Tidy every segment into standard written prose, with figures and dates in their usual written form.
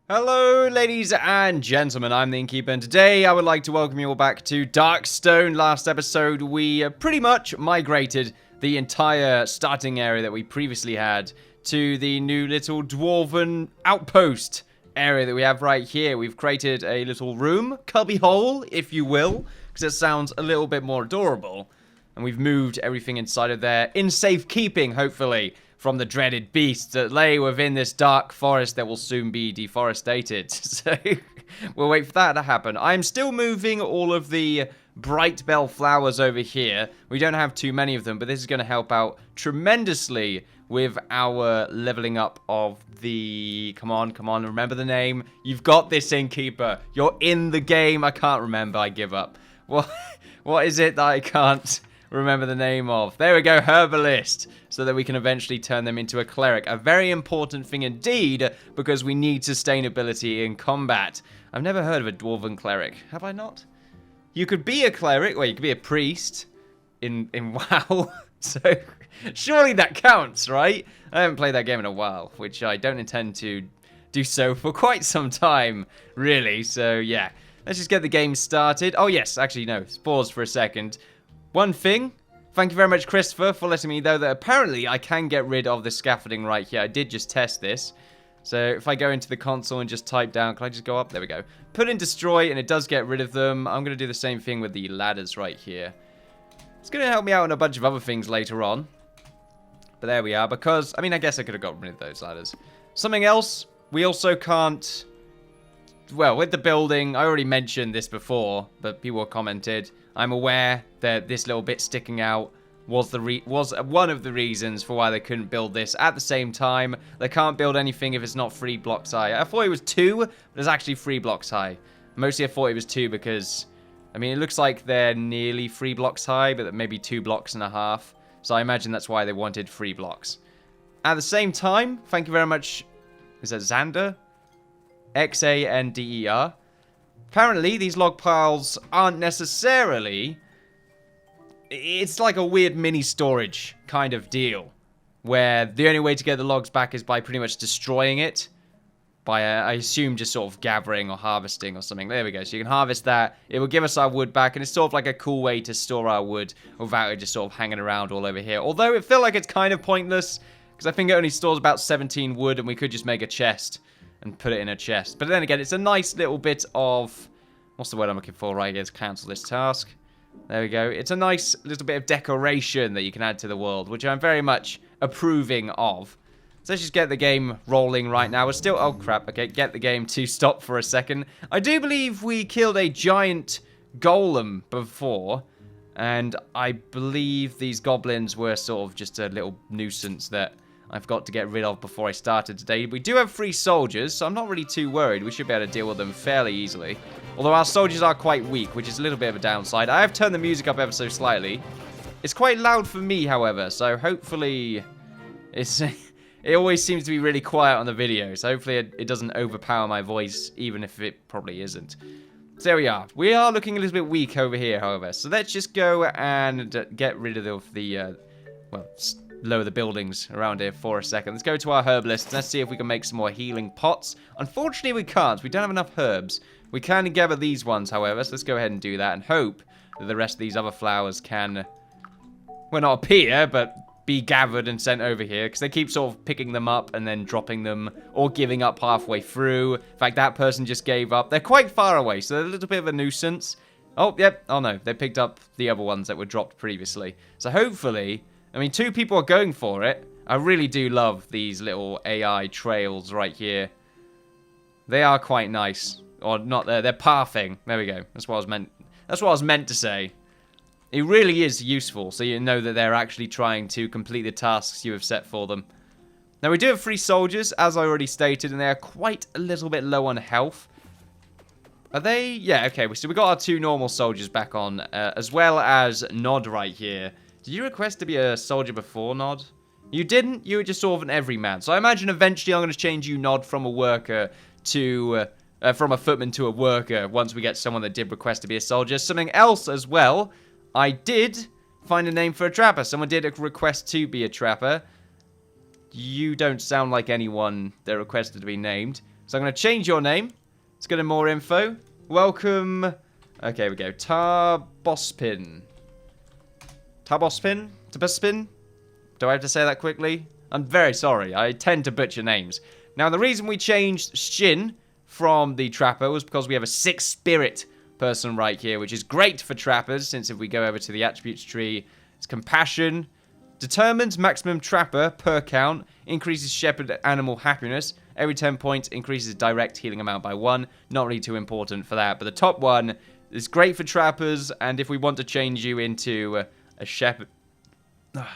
Hello, ladies and gentlemen, I'm the Innkeeper, and today I would like to welcome you all back to Darkstone. Last episode, we pretty much migrated the entire starting area that we previously had to the new little Dwarven outpost area that we have right here. We've created a little room, cubby hole, if you will, because it sounds a little bit more adorable. And we've moved everything inside of there in safekeeping, hopefully, from the dreaded beasts that lay within this dark forest that will soon be deforested. So, we'll wait for that to happen. I'm still moving all of the bright bell flowers over here. We don't have too many of them, but this is going to help out tremendously with our leveling up of the... Come on, remember the name. You've got this, Innkeeper. You're in the game. I can't remember. I give up. What is it that I can't remember the name of? There we go, Herbalist, so that we can eventually turn them into a cleric. A very important thing indeed, because we need sustainability in combat. I've never heard of a Dwarven cleric, have I not? You could be a cleric, well, you could be a priest in WoW, so surely that counts, right? I haven't played that game in a while, which I don't intend to do so for quite some time, really, so yeah. Let's just get the game started. Oh yes, actually no, pause for a second. One thing, thank you very much, Christopher, for letting me know that apparently I can get rid of the scaffolding right here. I did just test this. So if I go into the console and just type down, can I just go up? There we go. Put in destroy, and it does get rid of them. I'm going to do the same thing with the ladders right here. It's going to help me out on a bunch of other things later on. But there we are, because, I mean, I guess I could have got rid of those ladders. Something else, we also can't... Well, with the building, I already mentioned this before, but people commented. I'm aware that this little bit sticking out was one of the reasons for why they couldn't build this. At the same time, they can't build anything if it's not 3 blocks high. I thought it was 2, but it's actually 3 blocks high. Mostly I thought it was 2 because, I mean, it looks like they're nearly 3 blocks high, but maybe 2.5 blocks. So I imagine that's why they wanted 3 blocks. At the same time, thank you very much. Is that Xander? Xander. Apparently, these log piles aren't necessarily... It's like a weird mini storage kind of deal, where the only way to get the logs back is by pretty much destroying it. By, I assume, just sort of gathering or harvesting or something. There we go. So you can harvest that. It will give us our wood back, and it's sort of like a cool way to store our wood without it just sort of hanging around all over here. Although it feels like it's kind of pointless, because I think it only stores about 17 wood, and we could just make a chest and put it in a chest. But then again, it's a nice little bit of... What's the word I'm looking for right here to cancel this task? There we go. It's a nice little bit of decoration that you can add to the world, which I'm very much approving of. So let's just get the game rolling right now. We're still... Oh, crap. Okay, get the game to stop for a second. I do believe we killed a giant golem before, and I believe these goblins were sort of just a little nuisance that I've got to get rid of before I started today. We do have 3 soldiers, so I'm not really too worried. We should be able to deal with them fairly easily. Although our soldiers are quite weak, which is a little bit of a downside. I have turned the music up ever so slightly. It's quite loud for me, however, so hopefully it's... It always seems to be really quiet on the video, so hopefully it doesn't overpower my voice, even if it probably isn't. So there we are. We are looking a little bit weak over here, however. So let's just go and get rid of the... well, lower the buildings around here for a second. Let's go to our herbalist. Let's see if we can make some more healing pots. Unfortunately, we can't. We don't have enough herbs. We can gather these ones, however, so let's go ahead and do that and hope that the rest of these other flowers can, well, not appear, but be gathered and sent over here, because they keep sort of picking them up and then dropping them or giving up halfway through. In fact, that person just gave up. They're quite far away, so they're a little bit of a nuisance. Oh, yep. Oh, no. They picked up the other ones that were dropped previously. So hopefully... I mean, 2 people are going for it. I really do love these little AI trails right here. They are quite nice. Or not there. They're pathing. There we go. That's what I was meant. That's what I was meant to say. It really is useful, so you know that they're actually trying to complete the tasks you have set for them. Now, we do have 3 soldiers, as I already stated, and they are quite a little bit low on health. Are they? Yeah, okay. So we got our 2 normal soldiers back on, as well as Nod right here. Did you request to be a soldier before, Nod? You didn't? You were just sort of an everyman. So I imagine eventually I'm going to change you, Nod, from a worker to... from a footman to a worker once we get someone that did request to be a soldier. Something else as well. I did find a name for a trapper. Someone did request to be a trapper. You don't sound like anyone that requested to be named. So I'm going to change your name. Let's get more info. Welcome. Okay, here we go. Tarbospin. Tarbospin? Tarbospin? Do I have to say that quickly? I'm very sorry. I tend to butcher names. Now, the reason we changed Shin from the Trapper was because we have a 6 spirit person right here, which is great for Trappers, since if we go over to the attributes tree, it's Compassion, determines maximum Trapper per count, increases Shepherd animal happiness, every 10 points increases direct healing amount by 1, not really too important for that, but the top one is great for Trappers, and if we want to change you into a Shepherd,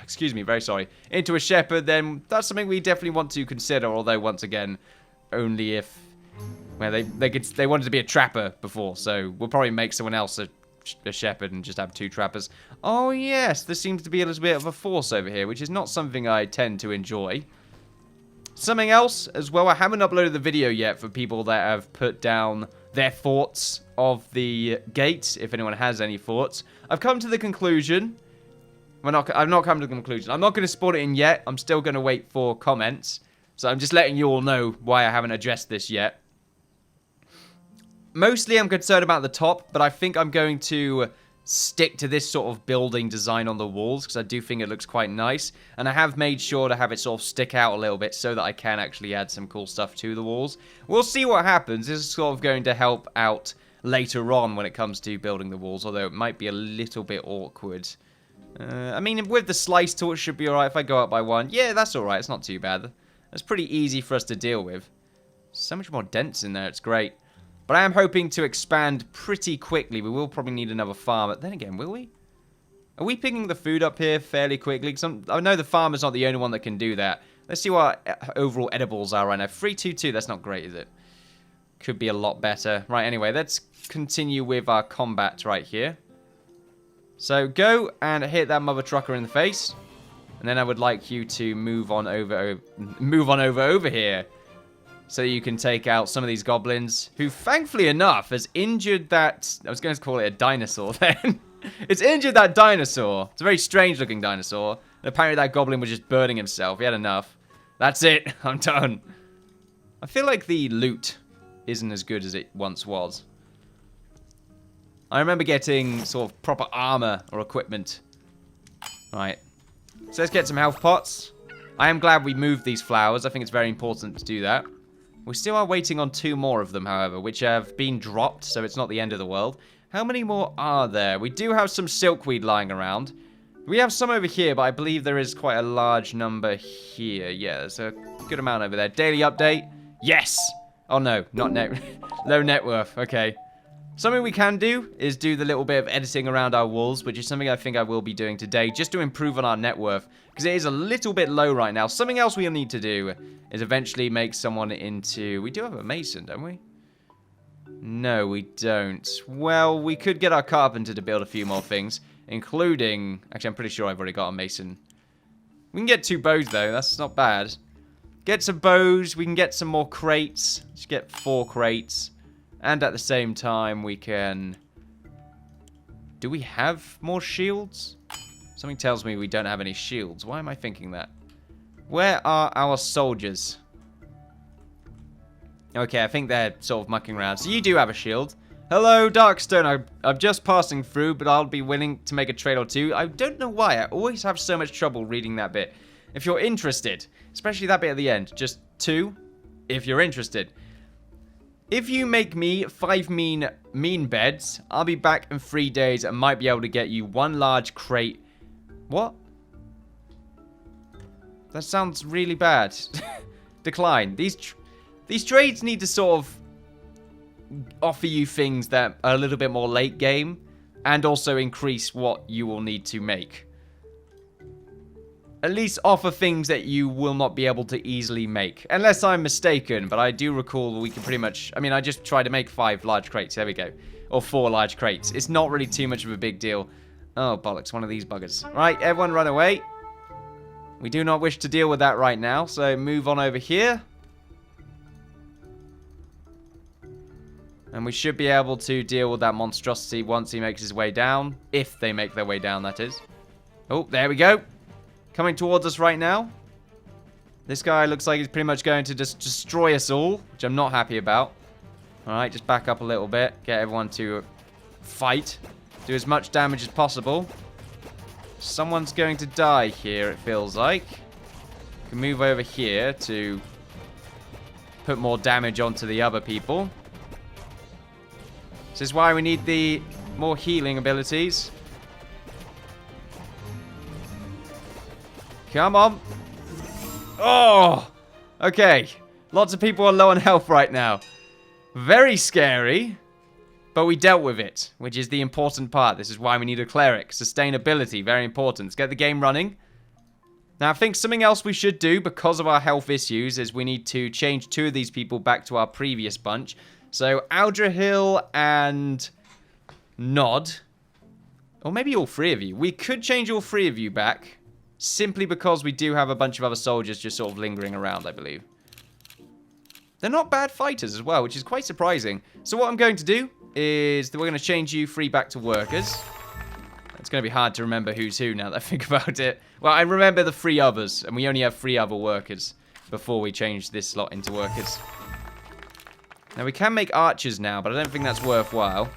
excuse me, very sorry, into a Shepherd, then that's something we definitely want to consider, although once again, only if, well, they wanted to be a Trapper before, so we'll probably make someone else a Shepherd and just have 2 Trappers. Oh yes, there seems to be a little bit of a force over here, which is not something I tend to enjoy. Something else as well, I haven't uploaded the video yet for people that have put down their thoughts of the gate, if anyone has any thoughts. I've come to the conclusion, I've not come to the conclusion, I'm not going to spawn it in yet, I'm still going to wait for comments, so I'm just letting you all know why I haven't addressed this yet. Mostly I'm concerned about the top, but I think I'm going to stick to this sort of building design on the walls, because I do think it looks quite nice, and I have made sure to have it sort of stick out a little bit so that I can actually add some cool stuff to the walls. We'll see what happens. This is sort of going to help out later on when it comes to building the walls, although it might be a little bit awkward. I mean, with the slice tool, it should be alright if I go up by 1. Yeah, that's alright. It's not too bad. That's pretty easy for us to deal with. So much more dents in there. It's great. But I am hoping to expand pretty quickly. We will probably need another farm. But then again, will we? Are we picking the food up here fairly quickly? I know the farmer's not the only one that can do that. Let's see what our overall edibles are right now. 322, that's not great, is it? Could be a lot better. Right, anyway, let's continue with our combat right here. So go and hit that mother trucker in the face. And then I would like you to move on over here. So you can take out some of these goblins, who, thankfully enough, has injured that... I was going to call it a dinosaur then. It's injured that dinosaur. It's a very strange-looking dinosaur. And apparently that goblin was just burning himself. He had enough. That's it. I'm done. I feel like the loot isn't as good as it once was. I remember getting sort of proper armor or equipment. Right. So let's get some health pots. I am glad we moved these flowers. I think it's very important to do that. We still are waiting on 2 more of them, however, which have been dropped, so it's not the end of the world. How many more are there? We do have some silkweed lying around. We have some over here, but I believe there is quite a large number here. Yeah, there's a good amount over there. Daily update. Yes! Oh, no. Not low net worth. Okay. Something we can do is do the little bit of editing around our walls, which is something I think I will be doing today, just to improve on our net worth, because it is a little bit low right now. Something else we'll need to do is eventually make someone into... We do have a mason, don't we? No, we don't. Well, we could get our carpenter to build a few more things, including... Actually, I'm pretty sure I've already got a mason. We can get 2 bows, though. That's not bad. Get some bows. We can get some more crates. Let's get 4 crates. And at the same time, we can... Do we have more shields? Something tells me we don't have any shields. Why am I thinking that? Where are our soldiers? Okay, I think they're sort of mucking around. So you do have a shield. Hello, Darkstone. I'm just passing through, but I'll be willing to make a trade or 2. I don't know why. I always have so much trouble reading that bit. If you're interested, especially that bit at the end, just 2, if you're interested. If you make me 5 mean beds, I'll be back in 3 days and might be able to get you 1 large crate. What? That sounds really bad. Decline. These trades need to sort of offer you things that are a little bit more late game and also increase what you will need to make. At least offer things that you will not be able to easily make. Unless I'm mistaken, but I do recall we can pretty much... I mean, I just tried to make 5 large crates. There we go. Or 4 large crates. It's not really too much of a big deal. Oh, bollocks. One of these buggers. Right, everyone run away. We do not wish to deal with that right now, so move on over here. And we should be able to deal with that monstrosity once he makes his way down. If they make their way down, that is. Oh, there we go. Coming towards us right now. This guy looks like he's pretty much going to just destroy us all, which I'm not happy about. Alright, just back up a little bit. Get everyone to fight. Do as much damage as possible. Someone's going to die here, it feels like. Can move over here to put more damage onto the other people. This is why we need the more healing abilities. Come on. Oh! Okay. Lots of people are low on health right now. Very scary. But we dealt with it, which is the important part. This is why we need a cleric. Sustainability, very important. Let's get the game running. Now, I think something else we should do because of our health issues is we need to change 2 of these people back to our previous bunch. So, Aldrahill and Nod. Or maybe all 3 of you. We could change all 3 of you back. Simply because we do have a bunch of other soldiers just sort of lingering around, I believe. They're not bad fighters as well, which is quite surprising. So what I'm going to do is that we're going to change you 3 back to workers. It's going to be hard to remember who's who now that I think about it. Well, I remember the 3 others, and we only have 3 other workers before we change this slot into workers. Now, we can make archers now, but I don't think that's worthwhile,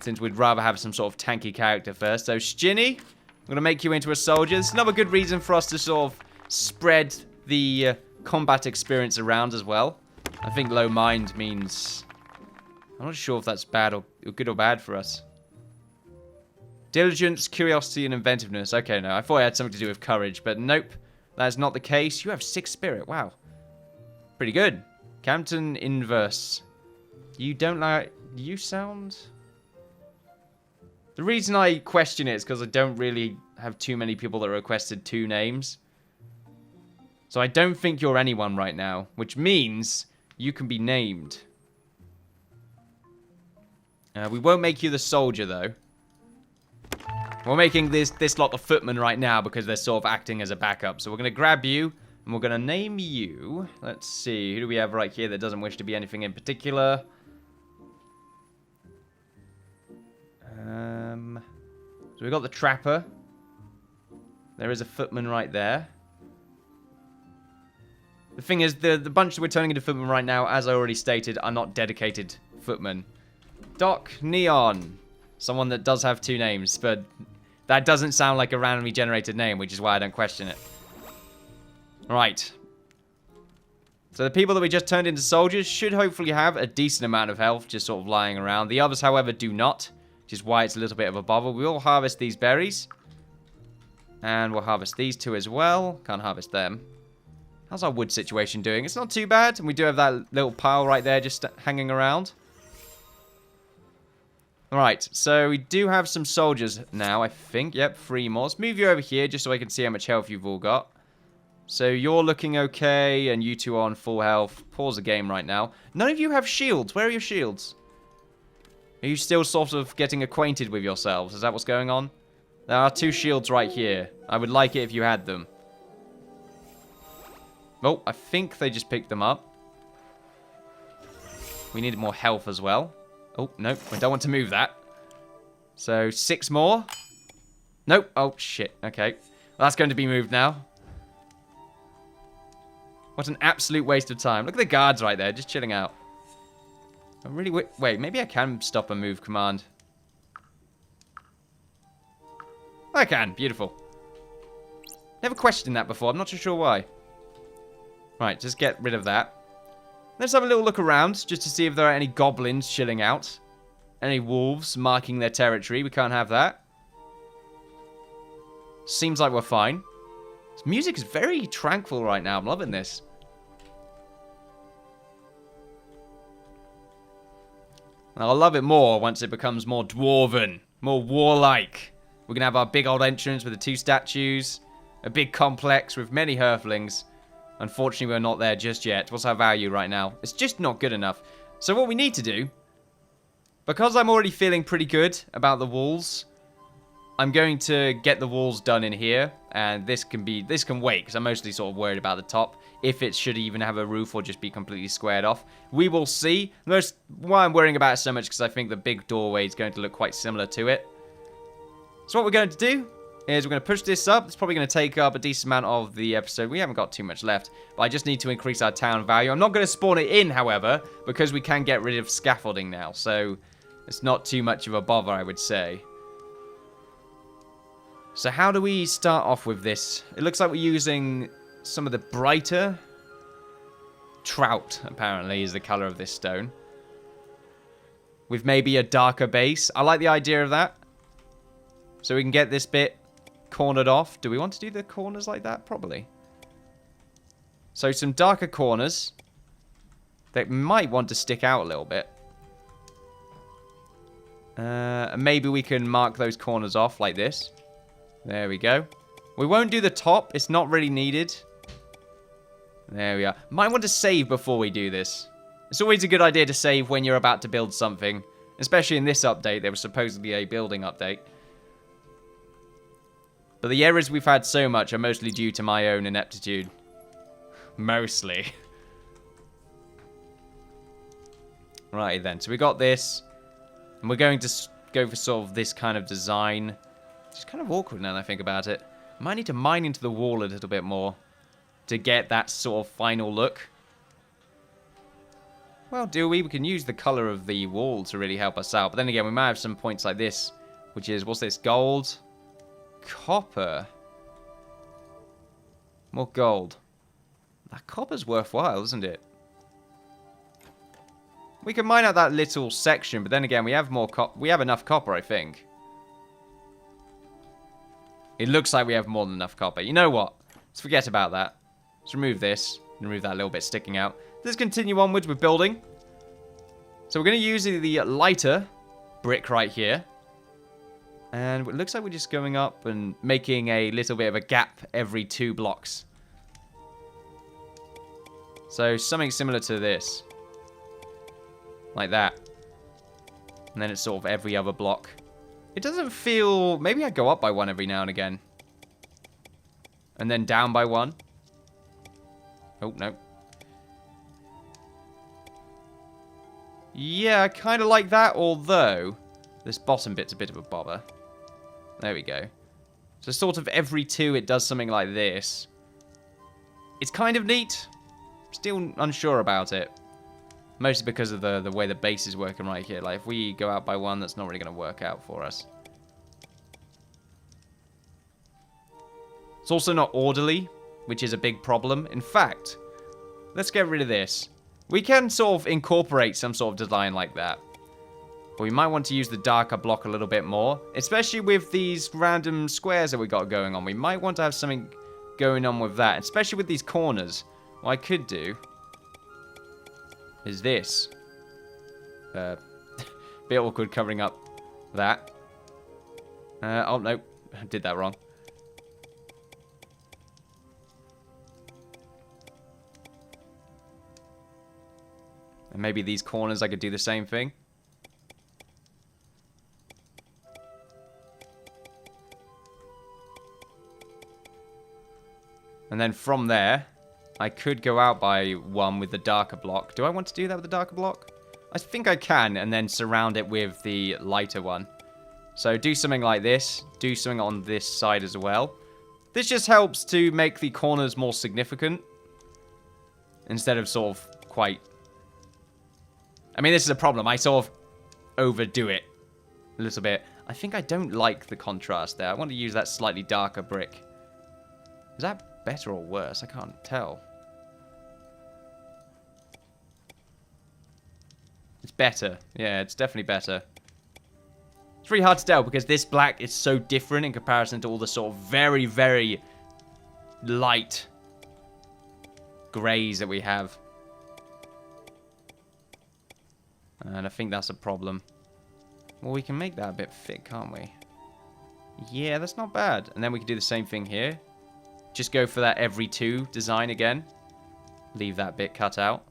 since we'd rather have some sort of tanky character first. So, Shinny, I'm going to make you into a soldier. It's another good reason for us to sort of spread the combat experience around as well. I think low mind means... I'm not sure if that's bad or good or bad for us. Diligence, curiosity, and inventiveness. Okay, no, I thought it had something to do with courage, but nope. That's not the case. You have 6 spirit. Wow. Pretty good. Campton Inverse. You don't like... You sound... The reason I question it is because I don't really have too many people that requested 2 names. So I don't think you're anyone right now, which means you can be named. We won't make you the soldier, though. We're making this lot the footman right now because they're sort of acting as a backup. So we're going to grab you, and we're going to name you. Let's see, who do we have right here that doesn't wish to be anything in particular? So we've got the trapper. There is a footman right there. The thing is, the bunch that we're turning into footmen right now, as I already stated, are not dedicated footmen. Doc Neon. Someone that does have 2 names, but that doesn't sound like a randomly generated name, which is why I don't question it. Right. So the people that we just turned into soldiers should hopefully have a decent amount of health just sort of lying around. The others, however, do not, which is why it's a little bit of a bother. We will harvest these berries. And we'll harvest these 2 as well. Can't harvest them. How's our wood situation doing? It's not too bad. And we do have that little pile right there just hanging around. Alright, so we do have some soldiers now, I think. Yep, 3 more. Let's move you over here just so I can see how much health you've all got. So you're looking okay, and you 2 are on full health. Pause the game right now. None of you have shields. Where are your shields? Are you still sort of getting acquainted with yourselves? Is that what's going on? There are 2 shields right here. I would like it if you had them. Oh, I think they just picked them up. We needed more health as well. Oh, nope. I don't want to move that. So, 6 more. Nope. Oh, shit. Okay. Well, that's going to be moved now. What an absolute waste of time. Look at the guards right there, just chilling out. I'm really... Wait, maybe I can stop a move command. I can. Beautiful. Never questioned that before. I'm not too sure why. Right, just get rid of that. Let's have a little look around, just to see if there are any goblins chilling out. Any wolves marking their territory. We can't have that. Seems like we're fine. This music is very tranquil right now. I'm loving this. And I'll love it more once it becomes more dwarven. More warlike. We're going to have our big old entrance with the 2 statues. A big complex with many Hearthlings. Unfortunately, we're not there just yet. What's our value right now? It's just not good enough. So what we need to do, because I'm already feeling pretty good about the walls, I'm going to get the walls done in here. And this can wait, because I'm mostly sort of worried about the top. If it should even have a roof or just be completely squared off. We will see. Why I'm worrying about it so much, because I think the big doorway is going to look quite similar to it. So what we're going to do is we're going to push this up. It's probably going to take up a decent amount of the episode. We haven't got too much left, but I just need to increase our town value. I'm not going to spawn it in, however, because we can get rid of scaffolding now, so it's not too much of a bother, I would say. So how do we start off with this? It looks like we're using some of the brighter trout, apparently, is the color of this stone. With maybe a darker base. I like the idea of that. So we can get this bit cornered off. Do we want to do the corners like that? Probably. So some darker corners that might want to stick out a little bit. Maybe we can mark those corners off like this. There we go. We won't do the top. It's not really needed. There we are. Might want to save before we do this. It's always a good idea to save when you're about to build something. Especially in this update. There was supposedly a building update. But the errors we've had so much are mostly due to my own ineptitude. Mostly. Right then, so we got this. And we're going to go for sort of this kind of design. It's kind of awkward now that I think about it. Might need to mine into the wall a little bit more to get that sort of final look. Well, do we? We can use the color of the wall to really help us out. But then again, we might have some points like this, which is, what's this? Gold? Copper. More gold. That copper's worthwhile, isn't it? We can mine out that little section, but then again, we have more we have enough copper, I think. It looks like we have more than enough copper. You know what? Let's forget about that. Let's remove this. Remove that little bit sticking out. Let's continue onwards with building. So we're going to use the lighter brick right here. And it looks like we're just going up and making a little bit of a gap every 2 blocks. So something similar to this. Like that. And then it's sort of every other block. It doesn't feel... Maybe I go up by 1 every now and again. And then down by 1. Oh, no. Yeah, I kind of like that, although this bottom bit's a bit of a bother. There we go. So sort of every 2 it does something like this. It's kind of neat. Still unsure about it. Mostly because of the way the base is working right here. Like, if we go out by 1, that's not really going to work out for us. It's also not orderly, which is a big problem. In fact, let's get rid of this. We can sort of incorporate some sort of design like that. But we might want to use the darker block a little bit more. Especially with these random squares that we got going on. We might want to have something going on with that. Especially with these corners. What I could do is this. Bit awkward covering up that. Oh, no. I did that wrong. And maybe these corners I could do the same thing. And then from there, I could go out by 1 with the darker block. Do I want to do that with the darker block? I think I can, and then surround it with the lighter one. So do something like this. Do something on this side as well. This just helps to make the corners more significant. Instead of sort of quite... I mean, this is a problem. I sort of overdo it a little bit. I think I don't like the contrast there. I want to use that slightly darker brick. Is that better or worse? I can't tell. It's better. Yeah, it's definitely better. It's really hard to tell because this black is so different in comparison to all the sort of very, very light greys that we have. And I think that's a problem. Well, we can make that a bit thick, can't we? Yeah, that's not bad. And then we can do the same thing here. Just go for that every 2 design again. Leave that bit cut out.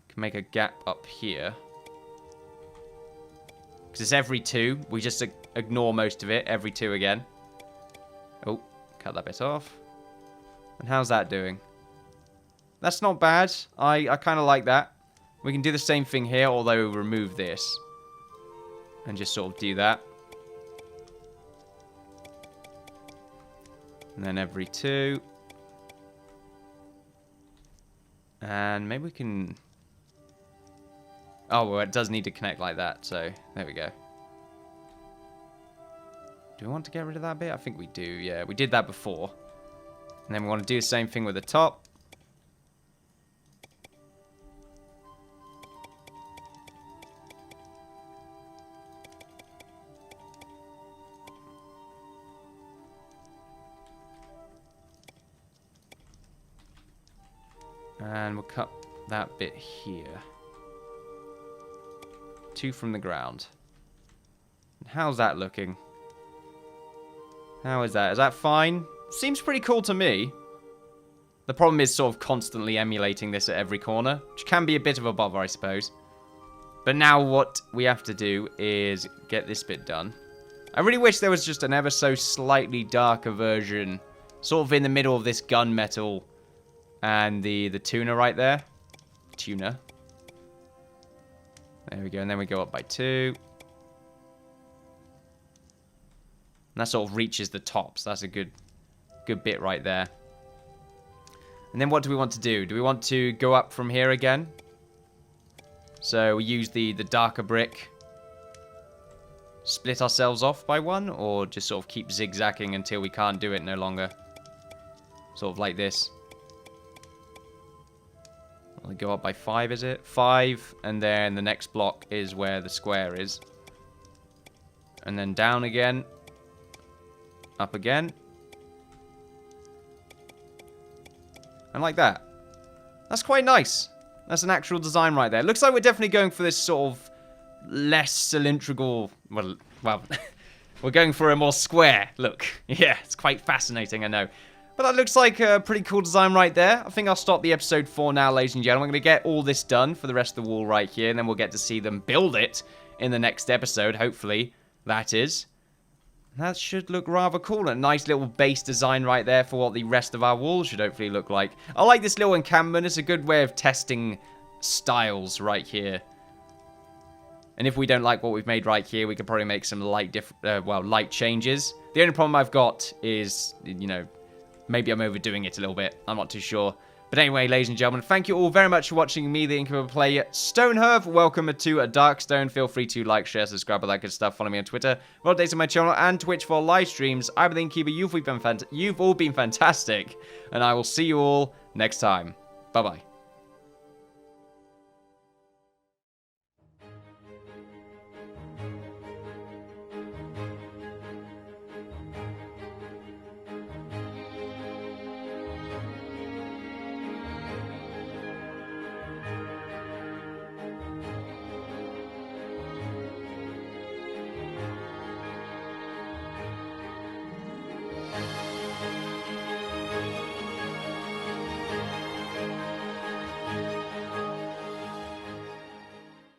Can make a gap up here. Because it's every 2. We just ignore most of it. Every 2 again. Oh, cut that bit off. And how's that doing? That's not bad. I kind of like that. We can do the same thing here, although remove this. And just sort of do that. And then every 2. And maybe we can... Oh, well, it does need to connect like that, so there we go. Do we want to get rid of that bit? I think we do, yeah. We did that before. And then we want to do the same thing with the top. And we'll cut that bit here. 2 from the ground. How's that looking? How is that? Is that fine? Seems pretty cool to me. The problem is sort of constantly emulating this at every corner, which can be a bit of a bother, I suppose. But now what we have to do is get this bit done. I really wish there was just an ever so slightly darker version, sort of in the middle of this gunmetal and the tuner right there. Tuner. There we go, and then we go up by 2. And that sort of reaches the top, so that's a good bit right there. And then what do we want to do? Do we want to go up from here again? So we use the darker brick. Split ourselves off by 1, or just sort of keep zigzagging until we can't do it no longer. Sort of like this. We'll go up by 5, is it? 5, and then the next block is where the square is. And then down again. Up again. And like that. That's quite nice. That's an actual design right there. Looks like we're definitely going for this sort of less cylindrical... Well, we're going for a more square look. Yeah, it's quite fascinating, I know. But that looks like a pretty cool design right there. I think I'll stop the episode for now, ladies and gentlemen. I'm going to get all this done for the rest of the wall right here, and then we'll get to see them build it in the next episode, hopefully. That is. That should look rather cool. A nice little base design right there for what the rest of our wall should hopefully look like. I like this little encampment. It's a good way of testing styles right here. And if we don't like what we've made right here, we could probably make some light changes. The only problem I've got is, you know, maybe I'm overdoing it a little bit. I'm not too sure. But anyway, ladies and gentlemen, thank you all very much for watching me, the Innkeeper, play Stonehearth. Welcome to Darkstone. Feel free to like, share, subscribe, all that good stuff. Follow me on Twitter for updates on my channel and Twitch for live streams. I'm the Innkeeper. You've all been fantastic. And I will see you all next time. Bye-bye.